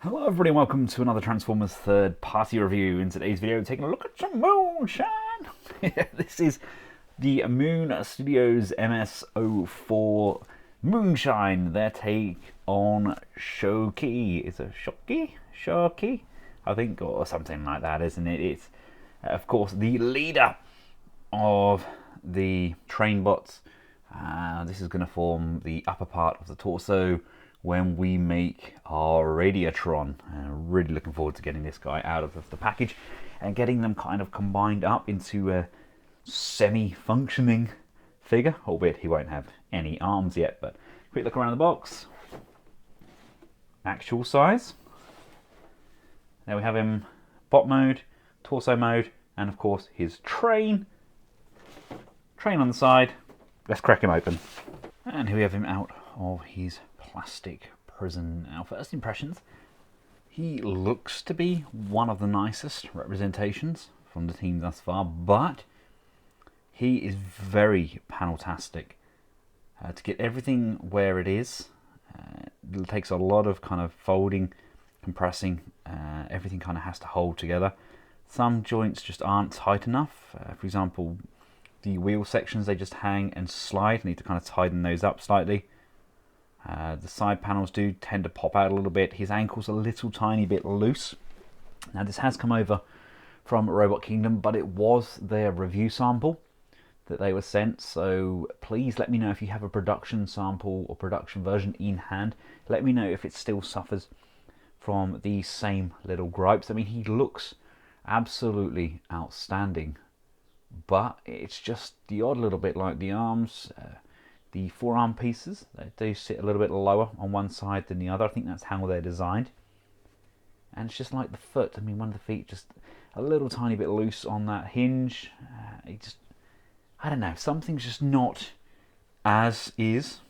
Hello everybody and welcome to another Transformers third party review. In today's video, taking a look at some moonshine. This is the Moon Studios MS-04 Moonshine, their take on Shouki. Is it Shouki? Shouki? I think, or something like that, isn't it? It's, of course, the leader of the train bots. This is going to form the upper part of the torso when we make our Radiatron. Really looking forward to getting this guy out of the package and getting them kind of combined up into a semi-functioning figure, albeit he won't have any arms yet. But quick look around the box. Actual size. There we have him, bot mode, torso mode, and of course his train. Train on the side. Let's crack him open. And here we have him out of his plastic prison. Our first impressions, he looks to be one of the nicest representations from the team thus far, but he is very panel-tastic. To get everything where it is, it takes a lot of kind of folding, compressing. Everything kind of has to hold together. Some joints just aren't tight enough. For example, the wheel sections, they just hang and slide. Need to kind of tighten those up slightly. The side panels do tend to pop out a little bit. His ankle's a little tiny bit loose. Now this has come over from Robot Kingdom, but it was their review sample that they were sent. So please let me know if you have a production sample or production version in hand. Let me know if it still suffers from these same little gripes. I mean, he looks absolutely outstanding, but it's just the odd little bit like the arms. The forearm pieces, they do sit a little bit lower on one side than the other. I think that's how they're designed. And it's just like the foot. I mean, one of the feet just a little tiny bit loose on that hinge. I don't know, something's just not as is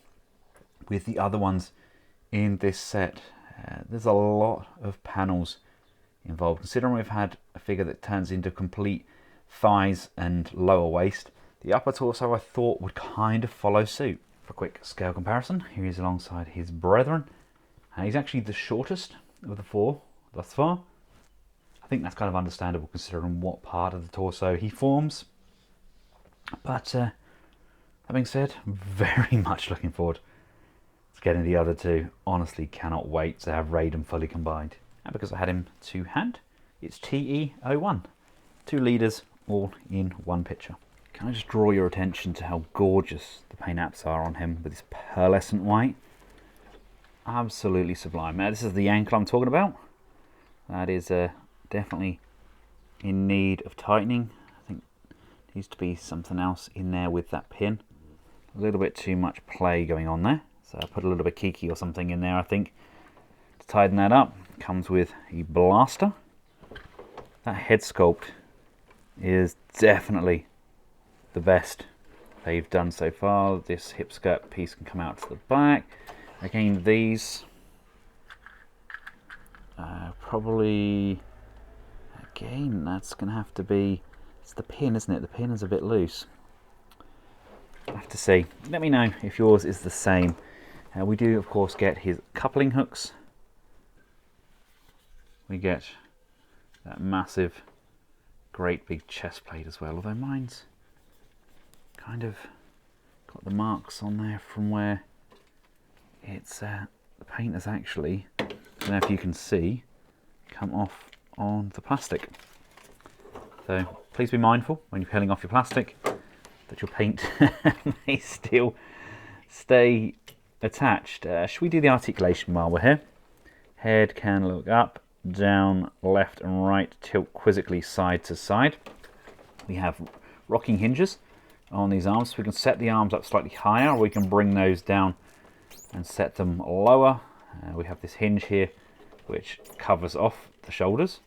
with the other ones in this set. There's a lot of panels involved. Considering we've had a figure that turns into complete thighs and lower waist, the upper torso I thought would kind of follow suit. For a quick scale comparison, here he is alongside his brethren. He's actually the shortest of the four thus far. I think that's kind of understandable considering what part of the torso he forms. But that being said, very much looking forward to getting the other two. Honestly, cannot wait to have Raiden fully combined. And because I had him to hand, it's TE01. Two leaders all in one picture. Can I just draw your attention to how gorgeous the paint apps are on him with this pearlescent white? Absolutely sublime. Now this is the ankle I'm talking about. That is definitely in need of tightening. I think there needs to be something else in there with that pin. A little bit too much play going on there. So I put a little bit Kiki or something in there, I think, to tighten that up. Comes with a blaster. That head sculpt is definitely the best they've done so far. This hip skirt piece can come out to the back. Again, these probably, again, that's going to have to be, it's the pin, isn't it? The pin is a bit loose. I have to see. Let me know if yours is the same. We do, of course, get his coupling hooks. We get that massive, great big chest plate as well, although mine's kind of got the marks on there from where it's the paint has actually, I don't know if you can see, come off on the plastic. So please be mindful when you're peeling off your plastic that your paint may still stay attached. Should we do the articulation while we're here? Head can look up, down, left and right, tilt quizzically side to side. We have rocking hinges on these arms, so we can set the arms up slightly higher, or we can bring those down and set them lower. We have this hinge here which covers off the shoulders.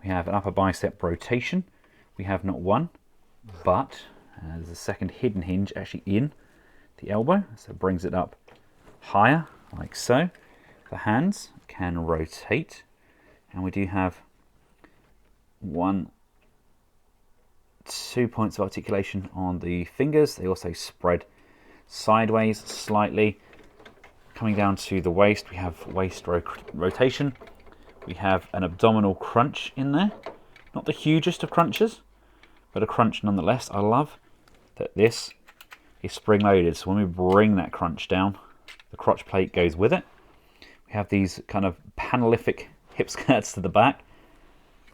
We have an upper bicep rotation. We have not one, but there's a second hidden hinge actually in the elbow, so it brings it up higher like so. The hands can rotate, and we do have 2 points of articulation on the fingers. They also spread sideways slightly. Coming down to the waist, we have waist rotation. We have an abdominal crunch in there. Not the hugest of crunches, but a crunch nonetheless. I love that this is spring-loaded, so when we bring that crunch down, the crotch plate goes with it. We have these kind of panelific hip skirts to the back,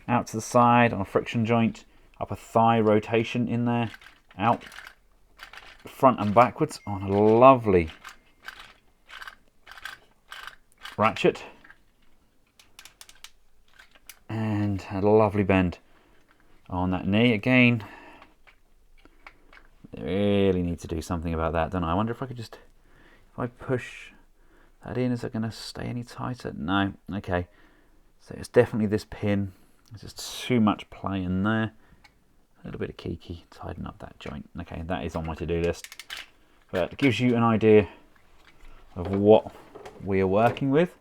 out to the side on a friction joint, upper thigh rotation in there, out front and backwards on a lovely ratchet, and a lovely bend on that knee. Again, I really need to do something about that, don't I? I wonder if I could just, if I push that in, is it going to stay any tighter? No. Okay, so it's definitely this pin. There's just too much play in there. A little bit of kiki, tighten up that joint. Okay, that is on my to-do list, but it gives you an idea of what we are working with.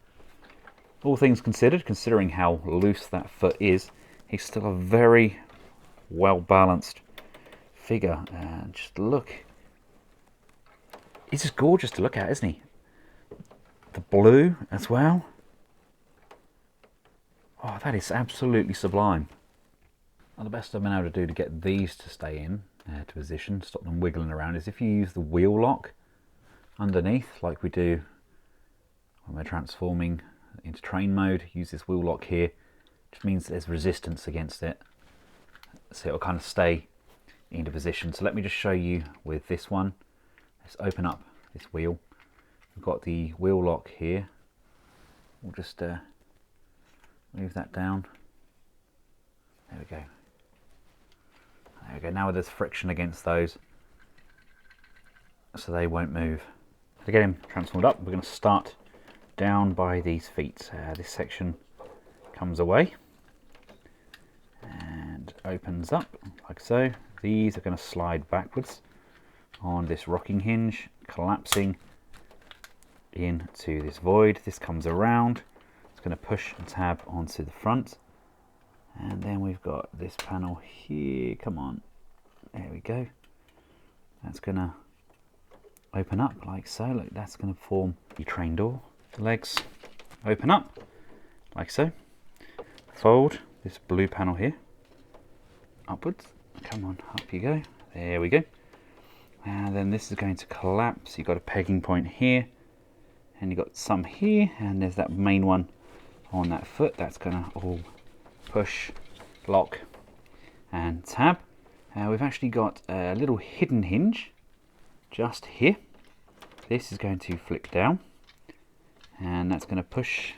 All things considered, considering how loose that foot is, he's still a very well balanced figure. And just look, he's just gorgeous to look at, isn't he? The blue as well. Oh, that is absolutely sublime. Now, the best I've been able to do to get these to stay in to position, stop them wiggling around, is if you use the wheel lock underneath, like we do when we're transforming into train mode. Use this wheel lock here, which means there's resistance against it, so it'll kind of stay into position. So let me just show you with this one. Let's open up this wheel. We've got the wheel lock here. We'll just move that down. There we go. There we go. Now there's friction against those, so they won't move. To get him transformed up, we're going to start down by these feet. This section comes away and opens up like so. These are going to slide backwards on this rocking hinge, collapsing into this void. This comes around. It's going to push and tab onto the front. And then we've got this panel here. Come on. There we go. That's going to open up like so. Look, that's going to form the train door. The legs open up like so. Fold this blue panel here upwards. Come on, up you go. There we go. And then this is going to collapse. You've got a pegging point here, and you've got some here, and there's that main one on that foot. That's going to all push, lock, and tab. We've actually got a little hidden hinge just here. This is going to flick down, and that's going to push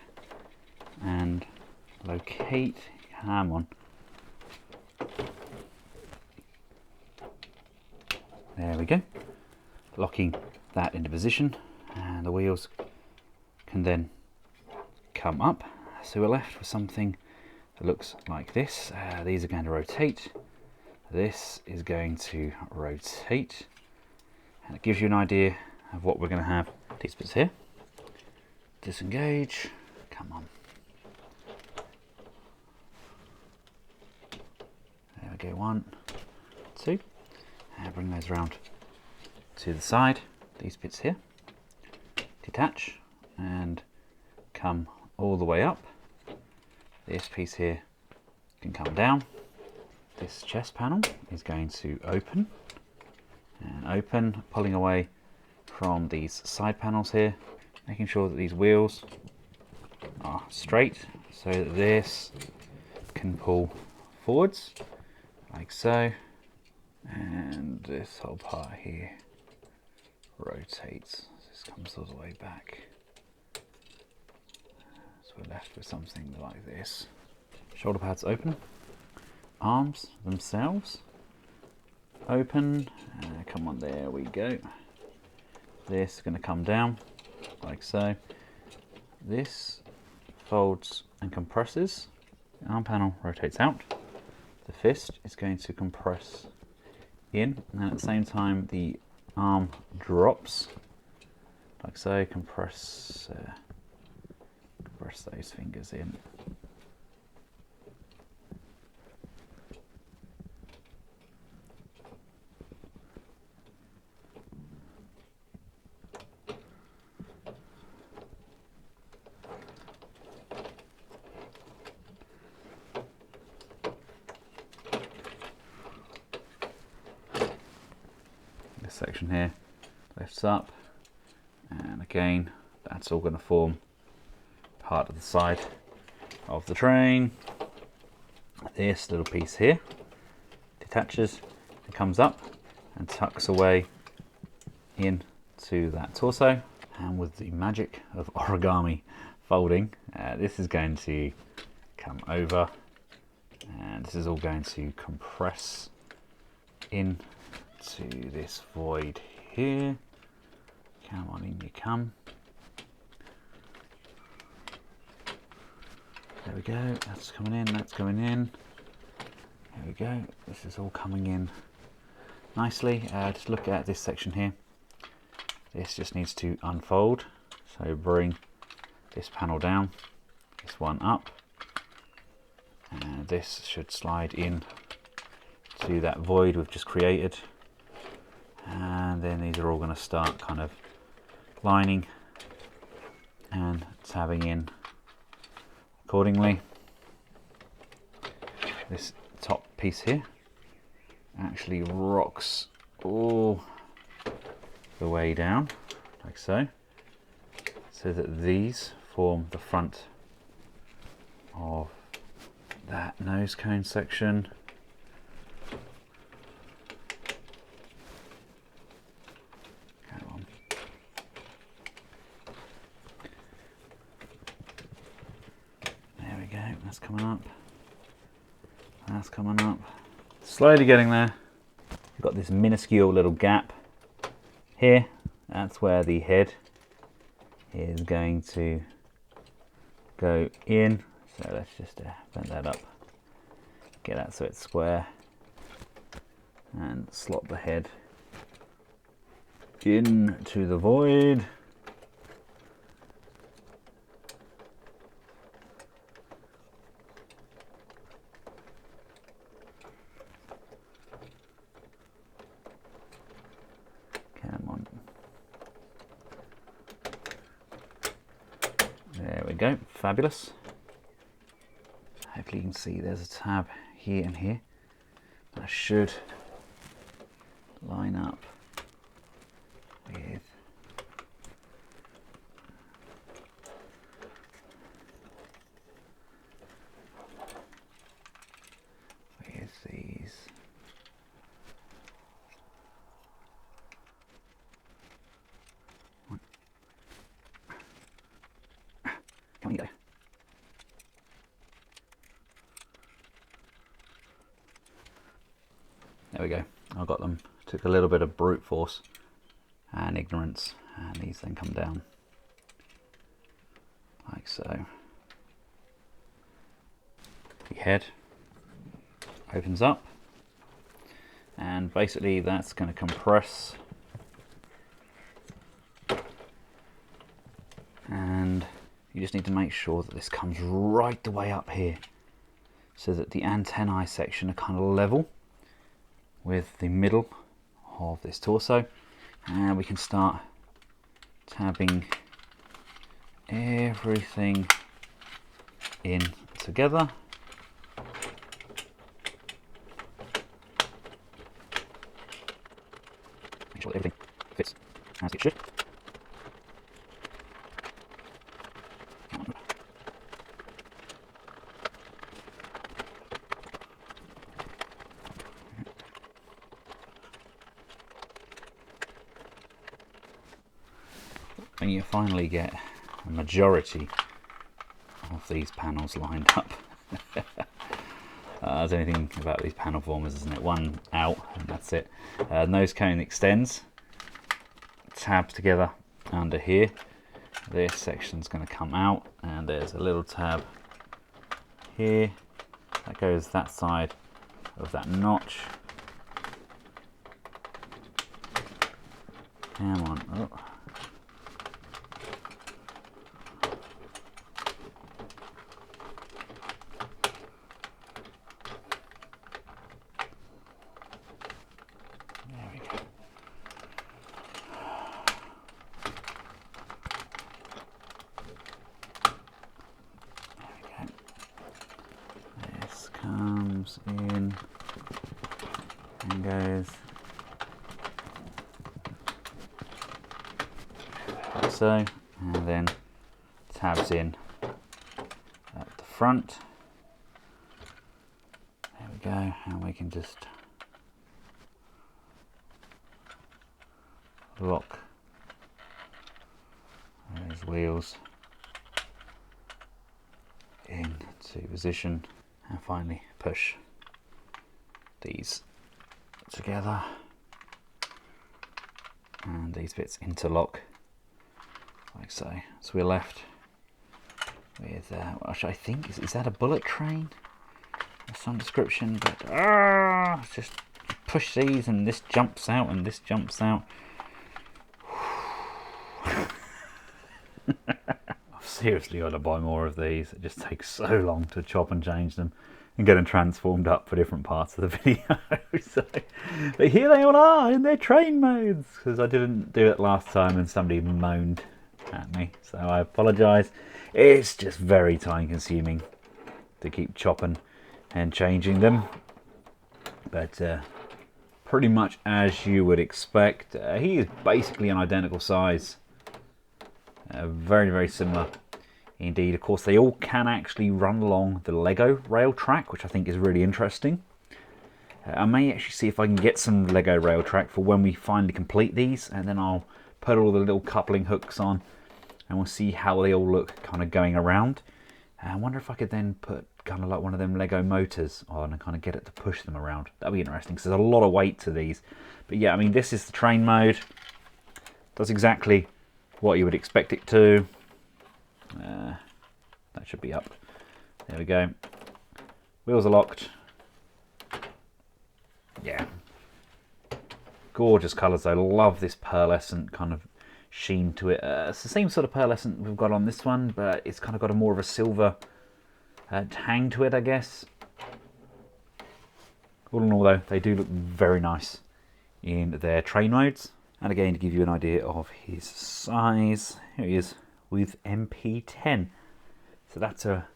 and locate. Come on. There we go. Locking that into position, and the wheels can then come up. So we're left with something that looks like this. These are going to rotate. This is going to rotate, and it gives you an idea of what we're going to have. These bits here. Disengage. Come on. There we go. 1, 2. And bring those around to the side. These bits here. Detach and come all the way up. This piece here can come down. This chest panel is going to open and open, pulling away from these side panels here, making sure that these wheels are straight so that this can pull forwards like so, and this whole part here rotates. This comes all the way back. So we're left with something like this. Shoulder pads open. Arms themselves open. Come on, there we go. This is going to come down like so. This folds and compresses. The arm panel rotates out. The fist is going to compress in, and at the same time the arm drops like so. Compress those fingers in. section here lifts up, and again that's all going to form part of the side of the train. This little piece here detaches and comes up and tucks away into that torso, and with the magic of origami folding, this is going to come over, and this is all going to compress into this void here. Come on, in you come. There we go, that's coming in, that's going in. There we go, this is all coming in nicely. Just look at this section here. This just needs to unfold. So bring this panel down, this one up, and this should slide in to that void we've just created. And then these are all going to start kind of lining and tabbing in accordingly. This top piece here actually rocks all the way down like so, so that these form the front of that nose cone section. Come on. There we go, that's coming up. That's coming up. Slowly getting there. We've got this minuscule little gap here. That's where the head is going to go in. So let's just bend that up. Get that so it's square. And slot the head into the void. Come on. There we go, fabulous. Hopefully you can see there's a tab here and here. That should line up with these. Come on, you go. There we go. I got them. Took a little bit of brute force and ignorance, and these then come down like so. The head opens up, and basically that's going to compress, and you just need to make sure that this comes right the way up here so that the antennae section are kind of level with the middle of this torso, and we can start tabbing everything in together. Make sure that everything fits as it should. When you finally get a majority of these panels lined up, there's anything about these panel formers, isn't it? One out and that's it. Nose cone extends, tabs together under here. This section's going to come out, and there's a little tab here that goes that side of that notch. Come on. Oh. In and goes like so, and then tabs in at the front. There we go, and we can just lock those wheels into position, and finally push these together, and these bits interlock like so. So we're left with which I think is that a bullet train of some description, but just push these and this jumps out and this jumps out. I've seriously got to buy more of these. It just takes so long to chop and change them and get them transformed up for different parts of the video. So, but here they all are in their train modes, because I didn't do it last time and somebody moaned at me, so I apologise. It's just very time consuming to keep chopping and changing them, but pretty much as you would expect. He is basically an identical size, very, very similar indeed. Of course, they all can actually run along the Lego rail track, which I think is really interesting. I may actually see if I can get some Lego rail track for when we finally complete these, and then I'll put all the little coupling hooks on and we'll see how they all look kind of going around. I wonder if I could then put kind of like one of them Lego motors on and kind of get it to push them around. That'd be interesting, because there's a lot of weight to these. But yeah, I mean, this is the train mode. Does exactly what you would expect it to. That should be up. There we go. Wheels are locked. Yeah. Gorgeous colours though. Love this pearlescent kind of sheen to it. It's the same sort of pearlescent we've got on this one, but it's kind of got a more of a silver tang to it, I guess. All in all though, they do look very nice in their train modes. And again, to give you an idea of his size, here he is with MP10. So that's a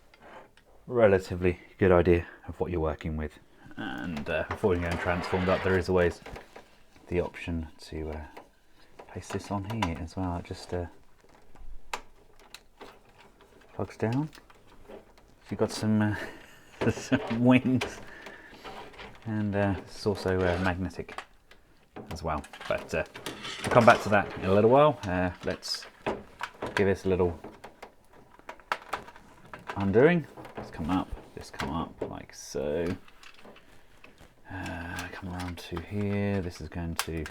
relatively good idea of what you're working with. And before you go and transformed up, there is always the option to place this on here as well. It just plugs down. So you've got some, some wings, and it's also magnetic as well. But we'll come back to that in a little while. Let's give this a little undoing. This come up like so. Come around to here. This is going to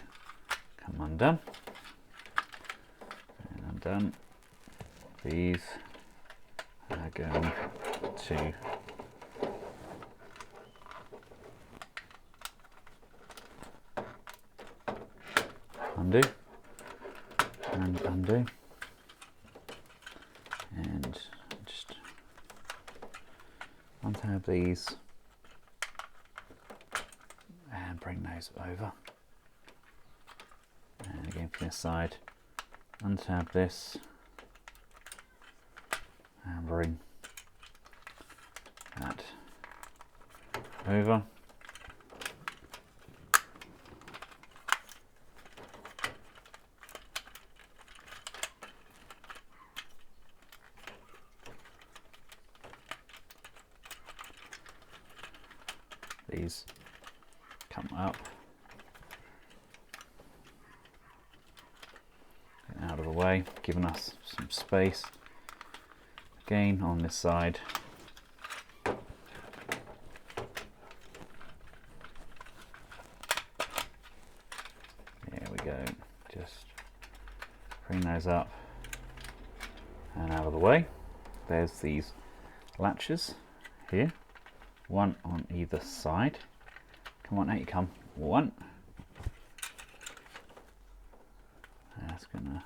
come undone and undone. These are going to undo and undo, and just untab these and bring those over, and again from this side untab this and bring that over. These come up and out of the way, giving us some space. Again on this side, there we go, just bring those up and out of the way. There's these latches here, one on either side. Come on, out you come. One. That's gonna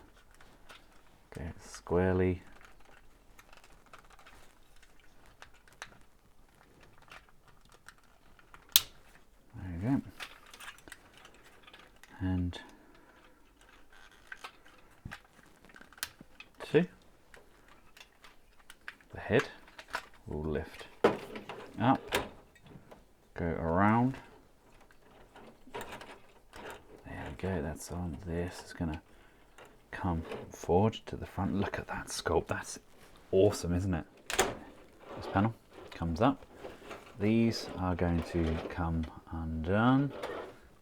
go squarely. There you go. And two. The head will lift up, go around. There we go, that's on. This is going to come come forward to the front. Look at that sculpt, that's awesome, isn't it? This panel comes up. These are going to come undone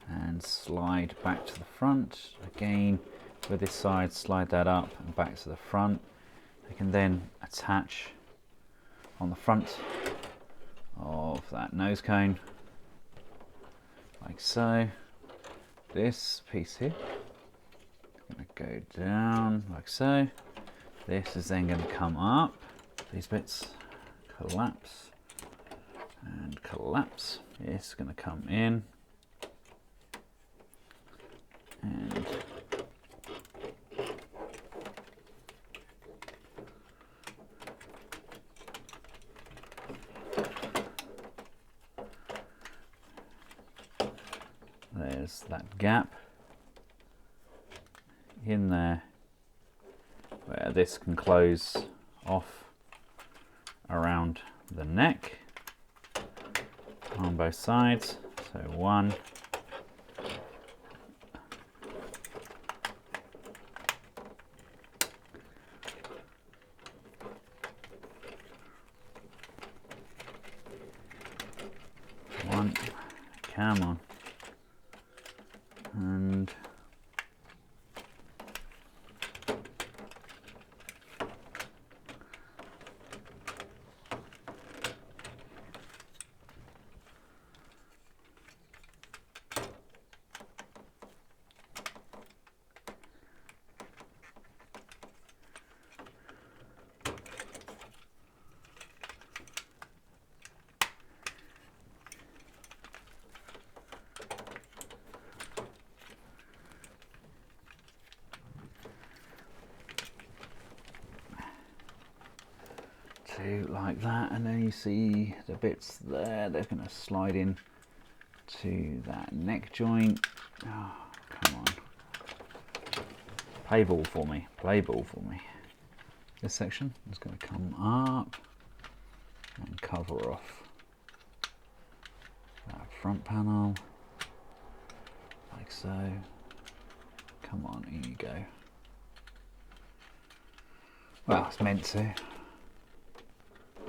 and slide back to the front. Again, with this side, slide that up and back to the front. They can then attach on the front of that nose cone, like so. This piece here is going to go down like so. This is then going to come up. These bits collapse and collapse. This is going to come in and there's that gap in there where this can close off around the neck on both sides. So one, come on, and like that, and then you see the bits there, they're going to slide in to that neck joint. Oh, come on. Play ball for me, play ball for me. This section is going to come up and cover off that front panel, like so. Come on, here you go. Well, it's meant to.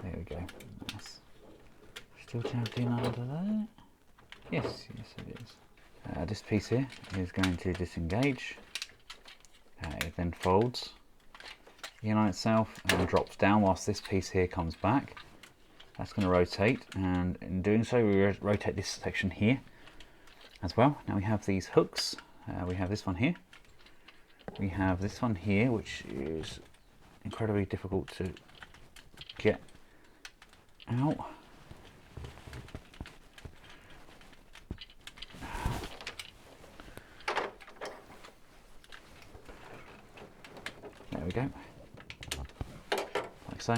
There we go. Nice. Still chanting under there? Yes, yes it is. This piece here is going to disengage. It then folds in on itself and drops down whilst this piece here comes back. That's going to rotate, and in doing so we rotate this section here as well. Now we have these hooks. We have this one here. We have this one here, which is incredibly difficult to get out. There we go, like so.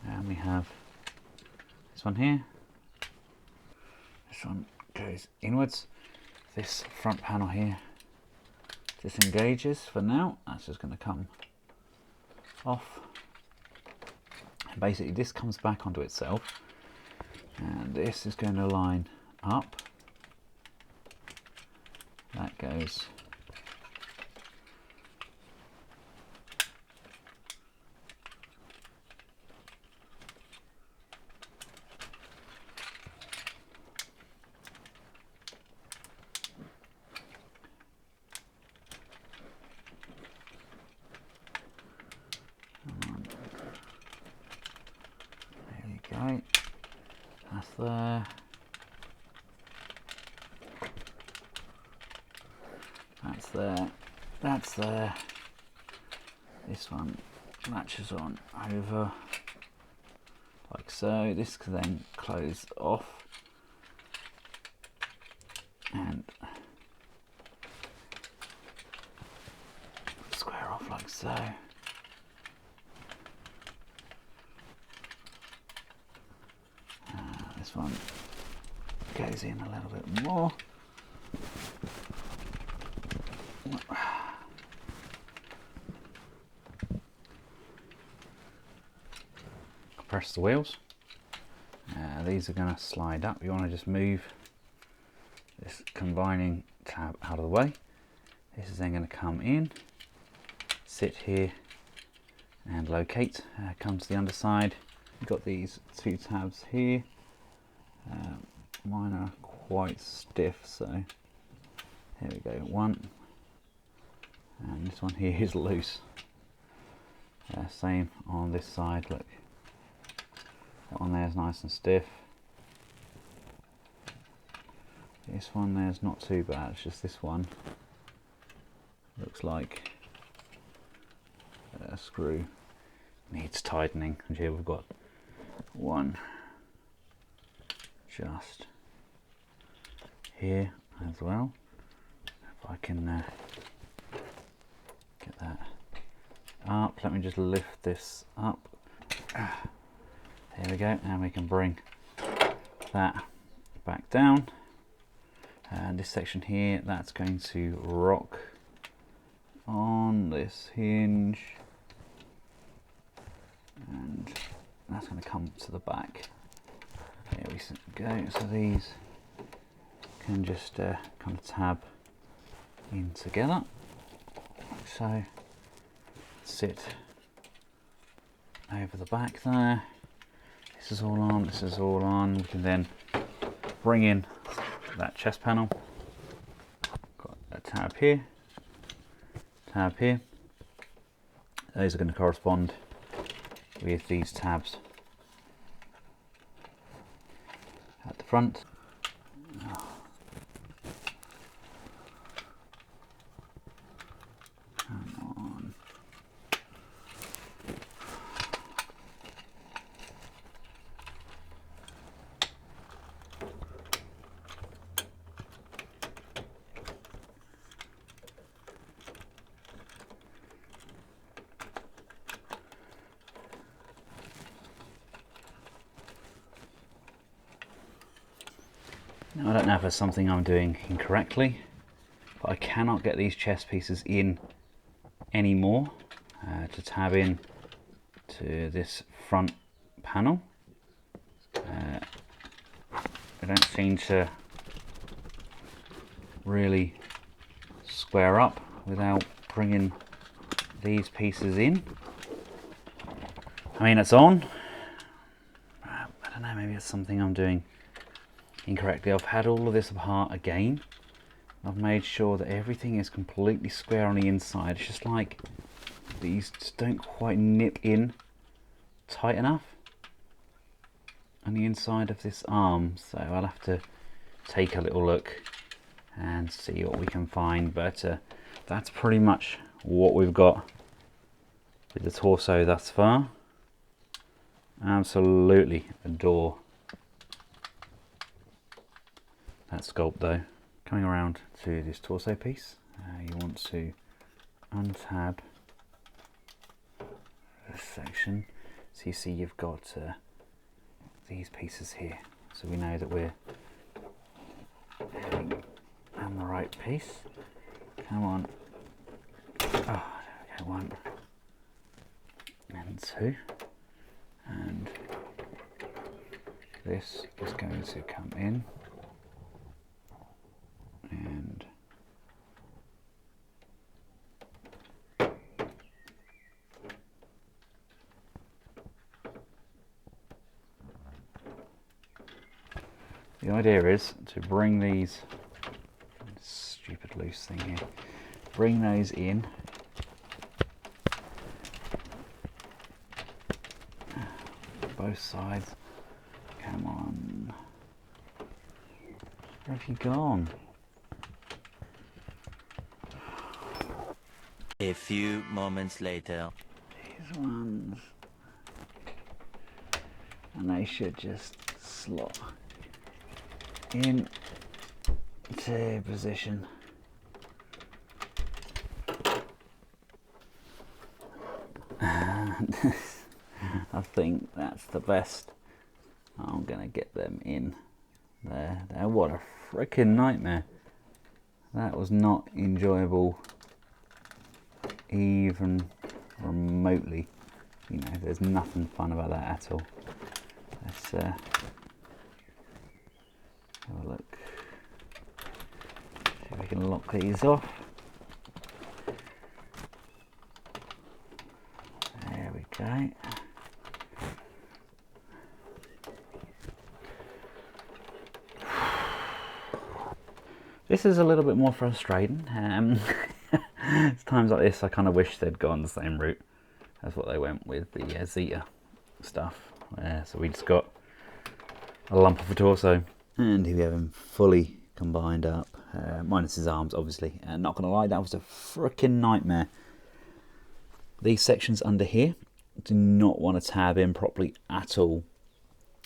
And we have this one here. This one goes inwards. This front panel here disengages for now. That's just going to come off. Basically this comes back onto itself, and this is going to line up. That goes that's there. That's there. That's there. This one latches on over like so. This can then close off and square off like so. This one goes in a little bit more. Press the wheels. These are going to slide up. You want to just move this combining tab out of the way. This is then going to come in, sit here and locate. Come to the underside. You've got these two tabs here. Mine are quite stiff, so here we go, one, and this one here is loose. Same on this side, look, that one there is nice and stiff. This one there's not too bad, it's just this one looks like a screw needs tightening. And here we've got one just here as well. If I can get that up, let me just lift this up. There we go, and we can bring that back down. And this section here, that's going to rock on this hinge, and that's going to come to the back. There we go. So these can just kind of tab in together. So sit over the back there. This is all on. This is all on. We can then bring in that chest panel. Got a tab here. Tab here. Those are going to correspond with these tabs at the front. Come on. Now, I don't know if it's something I'm doing incorrectly, but I cannot get these chest pieces in anymore to tab in to this front panel. They don't seem to really square up without bringing these pieces in. I mean, it's on. I don't know, maybe it's something I'm doing incorrectly. I've had all of this apart again. I've made sure that everything is completely square on the inside. It's just like these just don't quite nip in tight enough on the inside of this arm, so I'll have to take a little look and see what we can find. But that's pretty much what we've got with the torso thus far. Absolutely adore that sculpt though. Coming around to this torso piece, you want to untab this section. So you see you've got these pieces here. So we know that we're heading on the right piece. Come on. Oh, there we go, one and two. And this is going to come in. And the idea is to bring these, stupid loose thing here, bring those in both sides. Come on, where have you gone? A few moments later. These ones, and they should just slot in to position. And I think that's the best. I'm gonna get them in there. What a freaking nightmare. That was not enjoyable even remotely. You know, there's nothing fun about that at all. Let's have a look. See if we can lock these off. Okay. This is a little bit more frustrating. It's times like this I kind of wish they'd gone the same route as what they went with the Zeta stuff. So we just got a lump of a torso. And here we have him fully combined up, minus his arms obviously. And not gonna lie, that was a freaking nightmare. These sections under here do not want to tab in properly at all.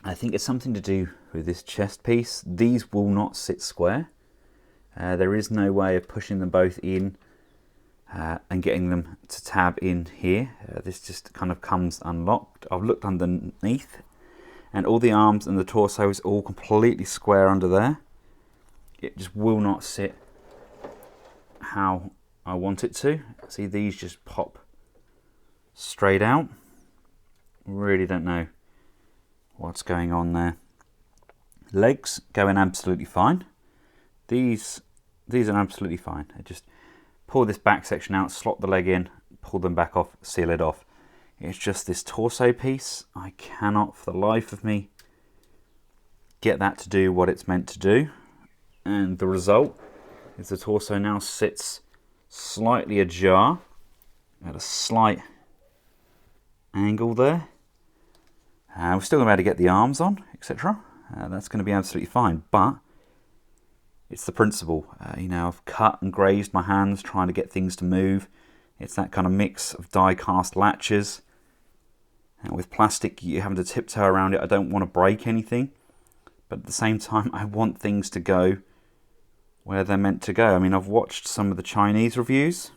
I think it's something to do with this chest piece. These will not sit square. There is no way of pushing them both in and getting them to tab in here. This just kind of comes unlocked. I've looked underneath and all the arms and the torso is all completely square under there. It just will not sit how I want it to. See, these just pop straight out. Really don't know what's going on there. Legs going absolutely fine. These are absolutely fine. I just pull this back section out, slot the leg in, pull them back off, seal it off. It's just this torso piece. I cannot for the life of me get that to do what it's meant to do. And the result is the torso now sits slightly ajar at a slight angle there. We're still going to be able to get the arms on, etc. That's going to be absolutely fine, but it's the principle. You know, I've cut and grazed my hands trying to get things to move. It's that kind of mix of die cast latches. And with plastic, you're having to tiptoe around it. I don't want to break anything, but at the same time, I want things to go where they're meant to go. I mean, I've watched some of the Chinese reviews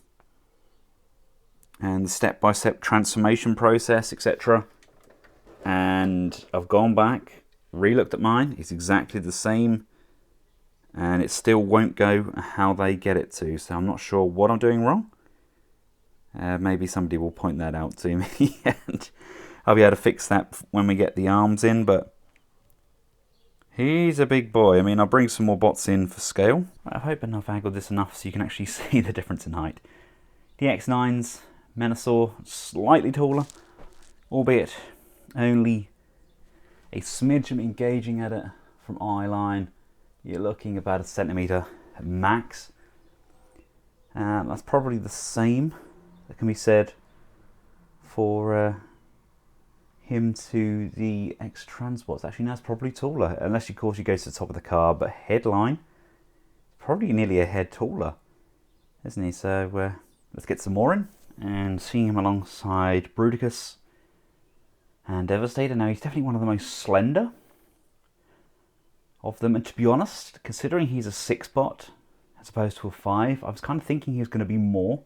and the step-by-step transformation process, etc. And I've gone back, re-looked at mine. It's exactly the same, and it still won't go how they get it to. So I'm not sure what I'm doing wrong. Maybe somebody will point that out to me, and I'll be able to fix that when we get the arms in. But he's a big boy. I mean, I'll bring some more bots in for scale. I'm hoping I've angled this enough so you can actually see the difference in height. The X9's Menosaur, slightly taller, albeit only a smidge. I'm engaging at it from eye line. You're looking about a centimetre max. That's probably the same that can be said for him to the X-Transports. Actually, no, it's probably taller, unless of course you go to the top of the car, but headline, probably nearly a head taller, isn't he? So let's get some more in, and seeing him alongside Bruticus and Devastator. Now, he's definitely one of the most slender of them, and to be honest, considering he's a 6-bot as opposed to a 5, I was kind of thinking he was going to be more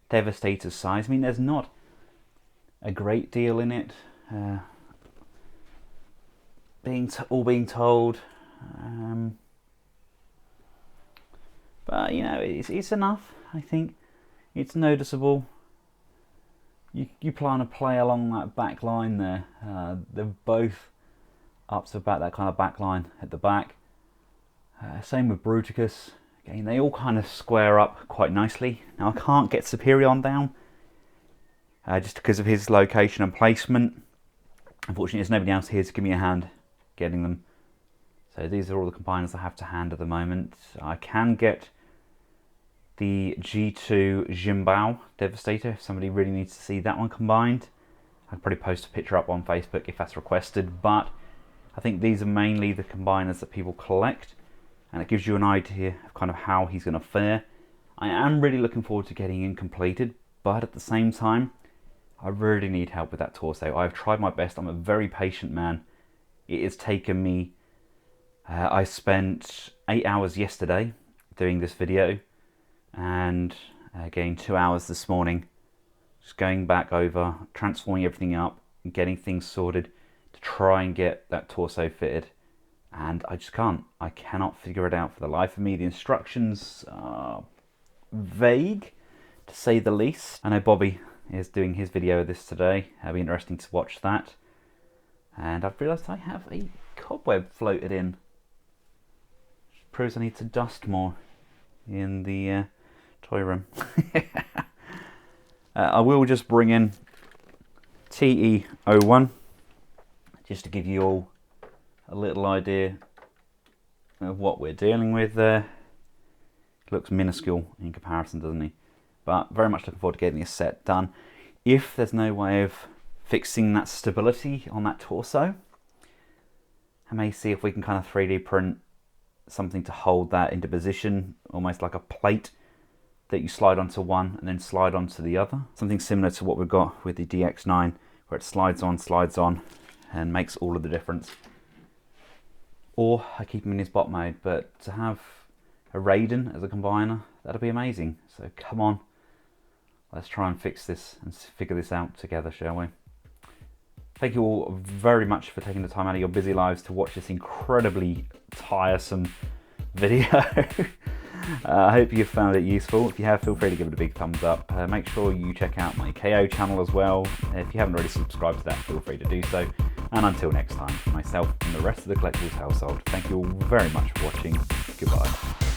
Devastator's size. I mean, there's not a great deal in it, being told, but you know, it's enough. I think it's noticeable. You plan to play along that back line there. They're both up to about that kind of back line at the back. Same with Bruticus. Again, they all kind of square up quite nicely. Now, I can't get Comparion down just because of his location and placement. Unfortunately, there's nobody else here to give me a hand getting them. So these are all the combiners I have to hand at the moment. I can get the G2 Jimbao Devastator if somebody really needs to see that one combined. I'd probably post a picture up on Facebook if that's requested, but I think these are mainly the combiners that people collect, and it gives you an idea of kind of how he's going to fare. I am really looking forward to getting him completed, but at the same time, I really need help with that torso. I've tried my best. I'm a very patient man. It has taken me, I spent 8 hours yesterday doing this video, and again 2 hours this morning, just going back over, transforming everything up, and getting things sorted to try and get that torso fitted. And I just can't. I cannot figure it out for the life of me. The instructions are vague, to say the least. I know Bobby is doing his video of this today. It'll be interesting to watch that. And I've realised I have a cobweb floated in. Which proves I need to dust more in the toy room. I will just bring in TE01, just to give you all a little idea of what we're dealing with there. Looks minuscule in comparison, doesn't he? But very much looking forward to getting this set done. If there's no way of fixing that stability on that torso, I may see if we can kind of 3D print something to hold that into position, almost like a plate that you slide onto one and then slide onto the other. Something similar to what we've got with the DX9, where it slides on, and makes all of the difference. Or I keep him in his bot mode, but to have a Raiden as a combiner, that'd be amazing. So come on, let's try and fix this and figure this out together, shall we? Thank you all very much for taking the time out of your busy lives to watch this incredibly tiresome video. I hope you found it useful. If you have, feel free to give it a big thumbs up. Make sure you check out my KO channel as well. If you haven't already subscribed to that, feel free to do so. And until next time, myself and the rest of the Collectables household, thank you all very much for watching. Goodbye.